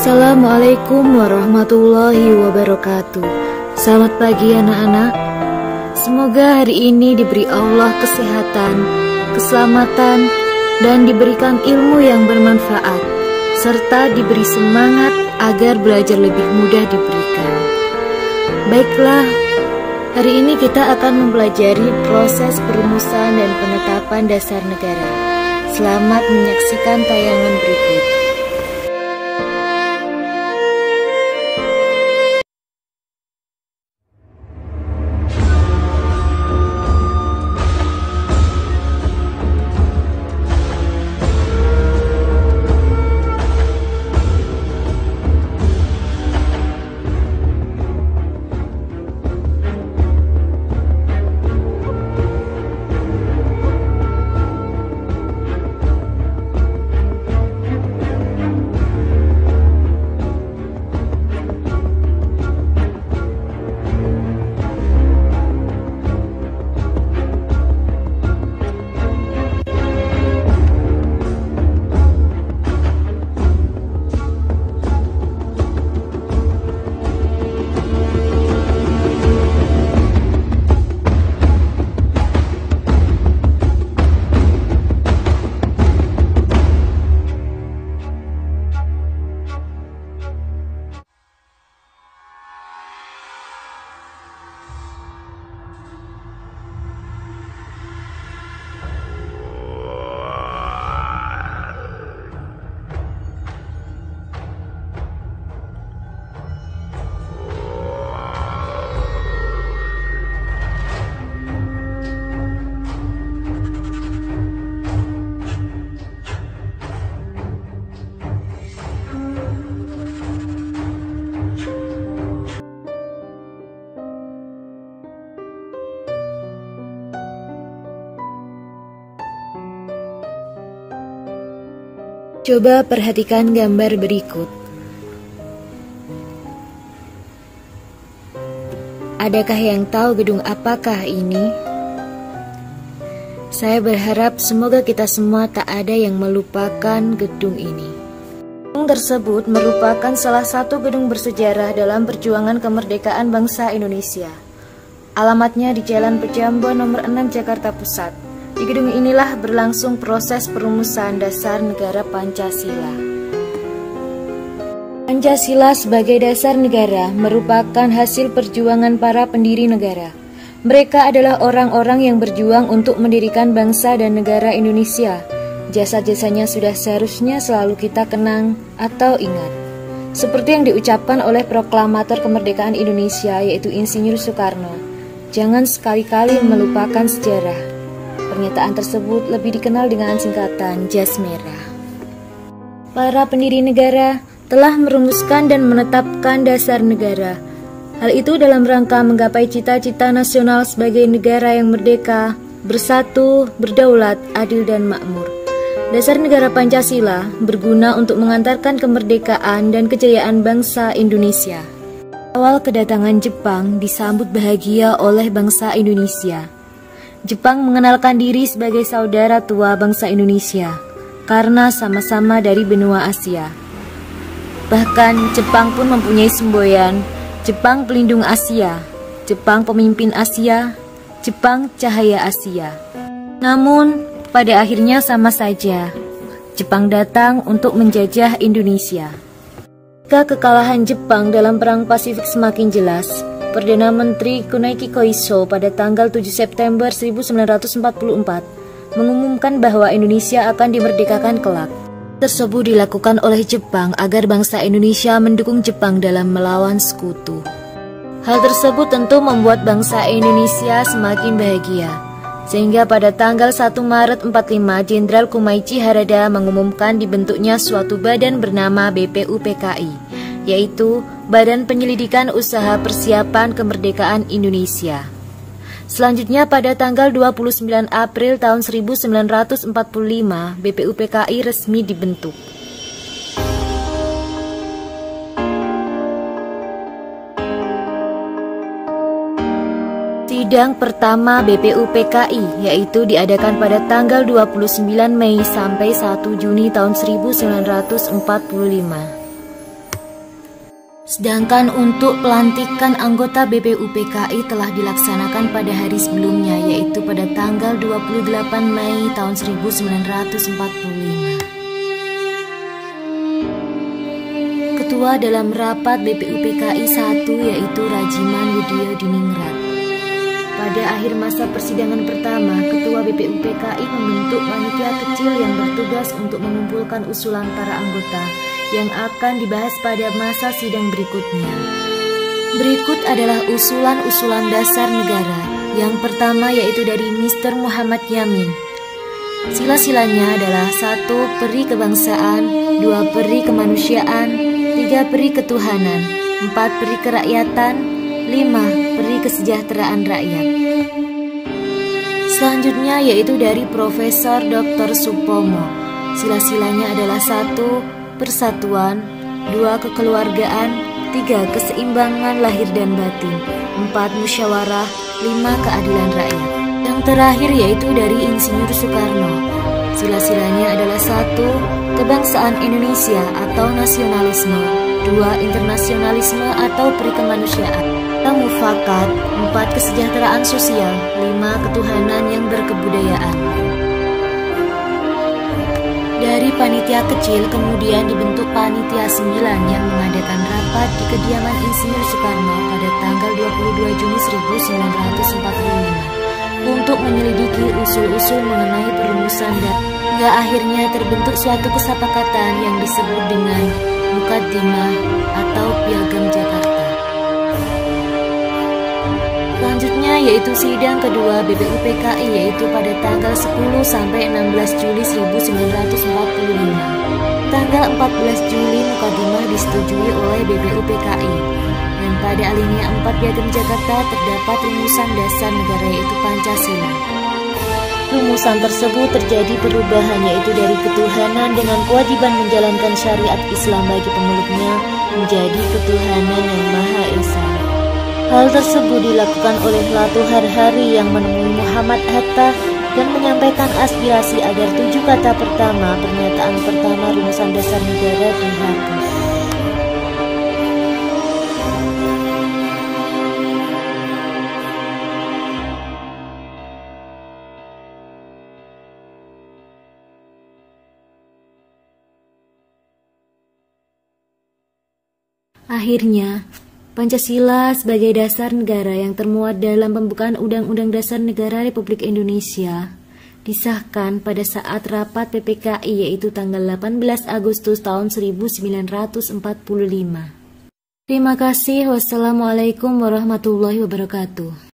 Assalamualaikum warahmatullahi wabarakatuh. Selamat pagi anak-anak. Semoga hari ini diberi Allah kesehatan, keselamatan, dan diberikan ilmu yang bermanfaat, serta diberi semangat agar belajar lebih mudah diberikan. Baiklah, hari ini kita akan mempelajari proses perumusan dan penetapan dasar negara. Selamat menyaksikan tayangan berikut. Coba perhatikan gambar berikut. Adakah yang tahu gedung apakah ini? Saya berharap semoga kita semua tak ada yang melupakan gedung ini. Gedung tersebut merupakan salah satu gedung bersejarah dalam perjuangan kemerdekaan bangsa Indonesia. Alamatnya di Jalan Pejambon nomor 6 Jakarta Pusat. Di gedung inilah berlangsung proses perumusan dasar negara Pancasila. Pancasila sebagai dasar negara merupakan hasil perjuangan para pendiri negara. Mereka adalah orang-orang yang berjuang untuk mendirikan bangsa dan negara Indonesia. Jasa-jasanya sudah seharusnya selalu kita kenang atau ingat. Seperti yang diucapkan oleh proklamator kemerdekaan Indonesia, yaitu Insinyur Soekarno. Jangan sekali-kali melupakan sejarah. Pernyataan tersebut lebih dikenal dengan singkatan Jas Merah. Para pendiri negara telah merumuskan dan menetapkan dasar negara. Hal itu dalam rangka menggapai cita-cita nasional sebagai negara yang merdeka, bersatu, berdaulat, adil, dan makmur. Dasar negara Pancasila berguna untuk mengantarkan kemerdekaan dan kejayaan bangsa Indonesia. Awal kedatangan Jepang disambut bahagia oleh bangsa Indonesia. Jepang mengenalkan diri sebagai saudara tua bangsa Indonesia karena sama-sama dari benua Asia. Bahkan Jepang pun mempunyai semboyan Jepang Pelindung Asia, Jepang Pemimpin Asia, Jepang Cahaya Asia. Namun pada akhirnya sama saja. Jepang datang untuk menjajah Indonesia. Ketika kekalahan Jepang dalam Perang Pasifik semakin jelas, Perdana Menteri Kunaiki Koiso pada tanggal 7 September 1944 mengumumkan bahwa Indonesia akan dimerdekakan kelak. Tersebut dilakukan oleh Jepang agar bangsa Indonesia mendukung Jepang dalam melawan sekutu. Hal tersebut tentu membuat bangsa Indonesia semakin bahagia. Sehingga pada tanggal 1 Maret 45 Jenderal Kumaichi Harada mengumumkan dibentuknya suatu badan bernama BPUPKI, yaitu Badan Penyelidikan Usaha Persiapan Kemerdekaan Indonesia. Selanjutnya pada tanggal 29 April tahun 1945, BPUPKI resmi dibentuk. Sidang pertama BPUPKI yaitu diadakan pada tanggal 29 Mei sampai 1 Juni tahun 1945. Sedangkan untuk pelantikan anggota BPUPKI telah dilaksanakan pada hari sebelumnya, yaitu pada tanggal 28 Mei tahun 1945. Ketua dalam rapat BPUPKI 1 yaitu Rajiman Widyodiningrat. Pada akhir masa persidangan pertama, Ketua BPUPKI membentuk panitia kecil yang bertugas untuk mengumpulkan usulan para anggota yang akan dibahas pada masa sidang berikutnya. Berikut adalah usulan-usulan dasar negara. Yang pertama yaitu dari Mr. Muhammad Yamin. Sila-silanya adalah 1. Peri kebangsaan, 2. Peri kemanusiaan, 3. Peri ketuhanan, 4. Peri kerakyatan, 5. Peri kesejahteraan rakyat. Selanjutnya yaitu dari Profesor Dr. Supomo. Sila-silanya adalah 1. Persatuan, 2. Kekeluargaan, 3. Keseimbangan lahir dan batin, 4. Musyawarah, 5. Keadilan rakyat. Yang terakhir yaitu dari Insinyur Soekarno. Sila-silanya adalah 1. Kebangsaan Indonesia atau nasionalisme, 2. Internasionalisme atau perikemanusiaan, 3. Mufakat, 4. Kesejahteraan sosial, 5. Ketuhanan yang berkebudayaan. Dari panitia kecil kemudian dibentuk panitia 9 yang mengadakan rapat di kediaman Insinyur Soekarno pada tanggal 22 Juni 1945 untuk menyelidiki usul-usul mengenai perumusan dan hingga akhirnya terbentuk suatu kesepakatan yang disebut dengan Mukaddimah atau Piagam Jakarta. Selanjutnya yaitu sidang kedua BPUPKI yaitu pada tanggal 10 sampai 16 Juli 1945. Tanggal 14 Juli Mukaddimah disetujui oleh BPUPKI dan pada alinea 4 Piagam Jakarta terdapat rumusan dasar negara yaitu Pancasila. Rumusan tersebut terjadi perubahan yaitu dari ketuhanan dengan kewajiban menjalankan syariat Islam bagi pemeluknya menjadi ketuhanan yang Maha Esa. Hal tersebut dilakukan oleh Latu Harhari yang menemui Muhammad Hatta dan menyampaikan aspirasi agar 7 kata pertama pernyataan pertama rumusan dasar negara dihapus. Akhirnya, Pancasila sebagai dasar negara yang termuat dalam pembukaan Undang-Undang Dasar Negara Republik Indonesia disahkan pada saat rapat PPKI yaitu tanggal 18 Agustus tahun 1945. Terima kasih. Wassalamualaikum warahmatullahi wabarakatuh.